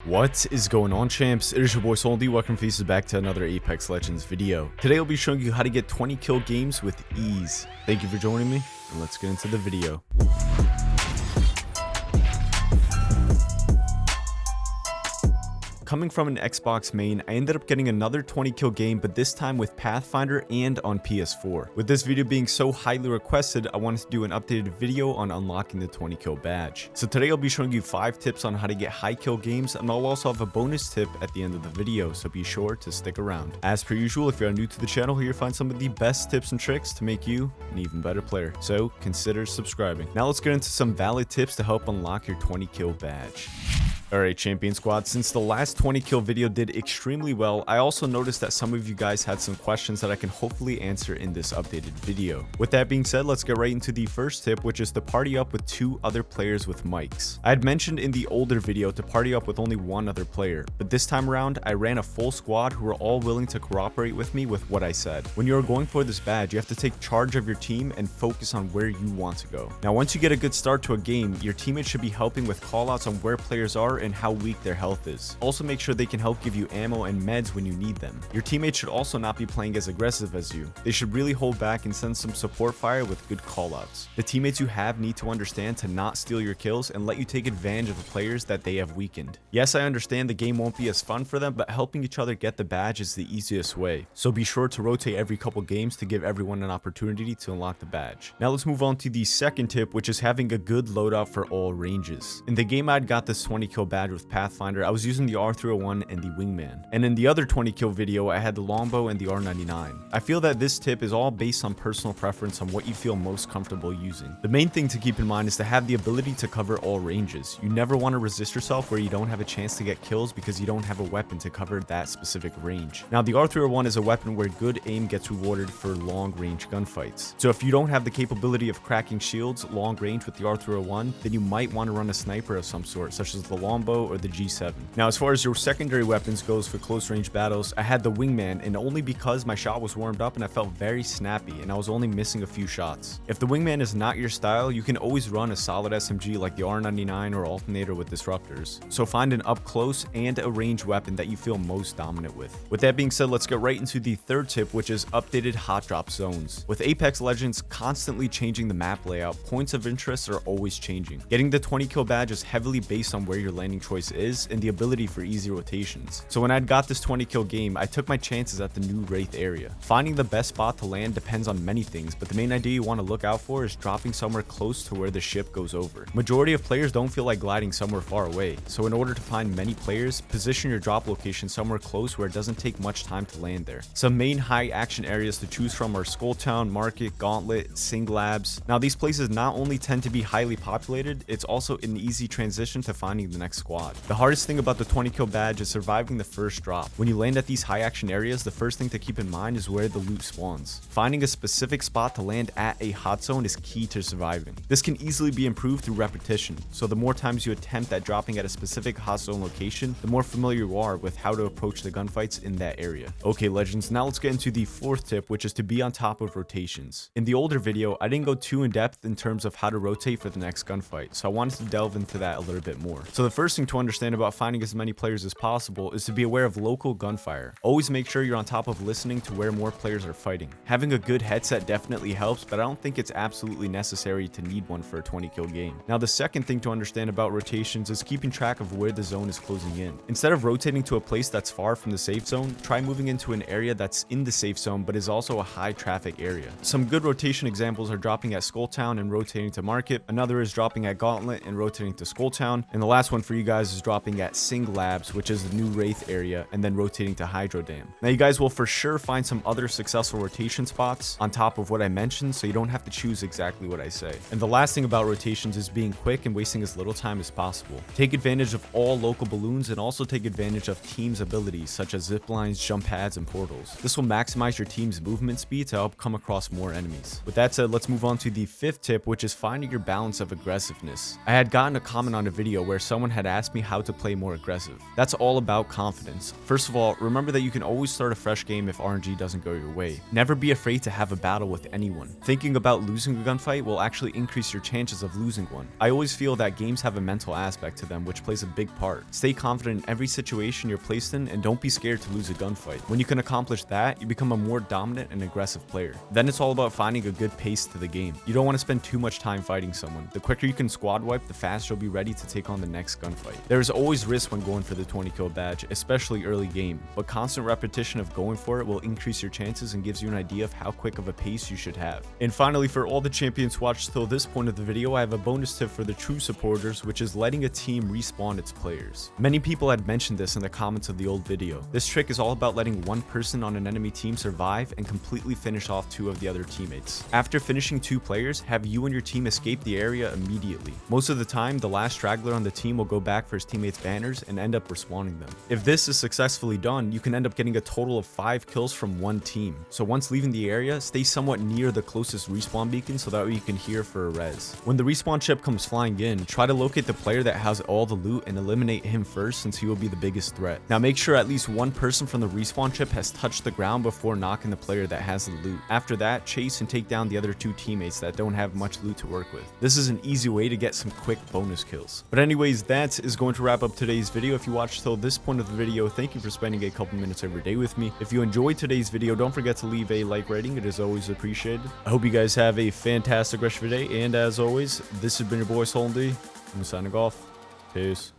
What is going on, champs? It is your boy Soldy. Welcome faces back to another Apex Legends video. Today I'll be showing you how to get 20 kill games with ease. Thank you for joining me, and let's get into the video. Coming from an Xbox main, I ended up getting another 20 kill game, but this time with Pathfinder and on PS4. With this video being so highly requested, I wanted to do an updated video on unlocking the 20 kill badge. So today I'll be showing you 5 tips on how to get high kill games, and I'll also have a bonus tip at the end of the video, so be sure to stick around. As per usual, if you're new to the channel, here you'll find some of the best tips and tricks to make you an even better player. So consider subscribing. Now let's get into some valid tips to help unlock your 20 kill badge. Alright, Champion Squad, since the last 20 kill video did extremely well, I also noticed that some of you guys had some questions that I can hopefully answer in this updated video. With that being said, let's get right into the first tip, which is to party up with 2 other players with mics. I had mentioned in the older video to party up with only 1 other player, but this time around, I ran a full squad who were all willing to cooperate with me with what I said. When you're going for this badge, you have to take charge of your team and focus on where you want to go. Now, once you get a good start to a game, your teammates should be helping with callouts on where players are and how weak their health is. Also make sure they can help give you ammo and meds when you need them. Your teammates should also not be playing as aggressive as you. They should really hold back and send some support fire with good callouts. The teammates you have need to understand to not steal your kills and let you take advantage of the players that they have weakened. Yes, I understand the game won't be as fun for them, but helping each other get the badge is the easiest way. So be sure to rotate every couple games to give everyone an opportunity to unlock the badge. Now let's move on to the second tip, which is having a good loadout for all ranges. In the game I'd got this 20 kill badge with Pathfinder, I was using the R301 and the Wingman. And in the other 20 kill video, I had the longbow and the R99. I feel that this tip is all based on personal preference on what you feel most comfortable using. The main thing to keep in mind is to have the ability to cover all ranges. You never want to resist yourself where you don't have a chance to get kills because you don't have a weapon to cover that specific range. Now, the R301 is a weapon where good aim gets rewarded for long range gunfights. So if you don't have the capability of cracking shields long range with the R301, then you might want to run a sniper of some sort, such as the longbow or the G7. Now, as far as your secondary weapons goes for close range battles, I had the Wingman, and only because my shot was warmed up and I felt very snappy and I was only missing a few shots. If the Wingman is not your style, you can always run a solid SMG like the R99 or Alternator with disruptors. So find an up close and a range weapon that you feel most dominant with. With that being said, let's get right into the third tip, which is updated hot drop zones. With Apex Legends constantly changing the map layout, points of interest are always changing. Getting the 20 kill badge is heavily based on where your landing choice is and the ability for easy rotations. So when I'd got this 20 kill game, I took my chances at the new Wraith area. Finding the best spot to land depends on many things, but the main idea you want to look out for is dropping somewhere close to where the ship goes over. Majority of players don't feel like gliding somewhere far away, so in order to find many players, position your drop location somewhere close where it doesn't take much time to land there. Some main high action areas to choose from are Skulltown, Market, Gauntlet, Sing Labs. Now these places not only tend to be highly populated, it's also an easy transition to finding the next squad. The hardest thing about the 20 kill badge is surviving the first drop. When you land at these high action areas, the first thing to keep in mind is where the loot spawns. Finding a specific spot to land at a hot zone is key to surviving. This can easily be improved through repetition, so the more times you attempt at dropping at a specific hot zone location, the more familiar you are with how to approach the gunfights in that area. Okay, Legends, now let's get into the fourth tip, which is to be on top of rotations. In the older video, I didn't go too in depth in terms of how to rotate for the next gunfight, so I wanted to delve into that a little bit more. So the first thing to understand about finding as many players as possible is to be aware of local gunfire. Always make sure you're on top of listening to where more players are fighting. Having a good headset definitely helps, but I don't think it's absolutely necessary to need one for a 20 kill game. Now the second thing to understand about rotations is keeping track of where the zone is closing in. Instead of rotating to a place that's far from the safe zone, try moving into an area that's in the safe zone but is also a high traffic area. Some good rotation examples are dropping at Skulltown and rotating to Market, another is dropping at Gauntlet and rotating to Skulltown, and the last one for you guys is dropping at Sing Labs, which is the new Wraith area, and then rotating to Hydro Dam. Now you guys will for sure find some other successful rotation spots on top of what I mentioned, so you don't have to choose exactly what I say. And the last thing about rotations is being quick and wasting as little time as possible. Take advantage of all local balloons and also take advantage of teams' abilities such as zip lines, jump pads, and portals. This will maximize your team's movement speed to help come across more enemies. With that said, let's move on to the fifth tip, which is finding your balance of aggressiveness. I had gotten a comment on a video where someone had asked me how to play more aggressive. That's all about confidence. First of all, remember that you can always start a fresh game if RNG doesn't go your way. Never be afraid to have a battle with anyone. Thinking about losing a gunfight will actually increase your chances of losing one. I always feel that games have a mental aspect to them which plays a big part. Stay confident in every situation you're placed in and don't be scared to lose a gunfight. When you can accomplish that, you become a more dominant and aggressive player. Then it's all about finding a good pace to the game. You don't want to spend too much time fighting someone. The quicker you can squad wipe, the faster you'll be ready to take on the next gunfight. There is always risk when going for the 20 kill badge, especially early game, but constant repetition of going for it will increase your chances and gives you an idea of how quick of a pace you should have. And finally, for all the champions watched till this point of the video, I have a bonus tip for the true supporters, which is letting a team respawn its players. Many people had mentioned this in the comments of the old video. This trick is all about letting one person on an enemy team survive and completely finish off two of the other teammates. After finishing two players, have you and your team escape the area immediately. Most of the time, the last straggler on the team will go back for his teammates' banners and end up respawning them. If this is successfully done, you can end up getting a total of 5 kills from one team. So once leaving the area, stay somewhat near the closest respawn beacon so that way you can hear for a res. When the respawn ship comes flying in, try to locate the player that has all the loot and eliminate him first since he will be the biggest threat. Now make sure at least one person from the respawn ship has touched the ground before knocking the player that has the loot. After that, chase and take down the other two teammates that don't have much loot to work with. This is an easy way to get some quick bonus kills. But anyways, that is going to wrap up today's video. If you watched till this point of the video, thank you for spending a couple minutes every day with me. If you enjoyed today's video, don't forget to leave a like rating. It is always appreciated. I hope you guys have a fantastic rest of your day. And as always, this has been your boy Soldy. I'm signing off. Peace.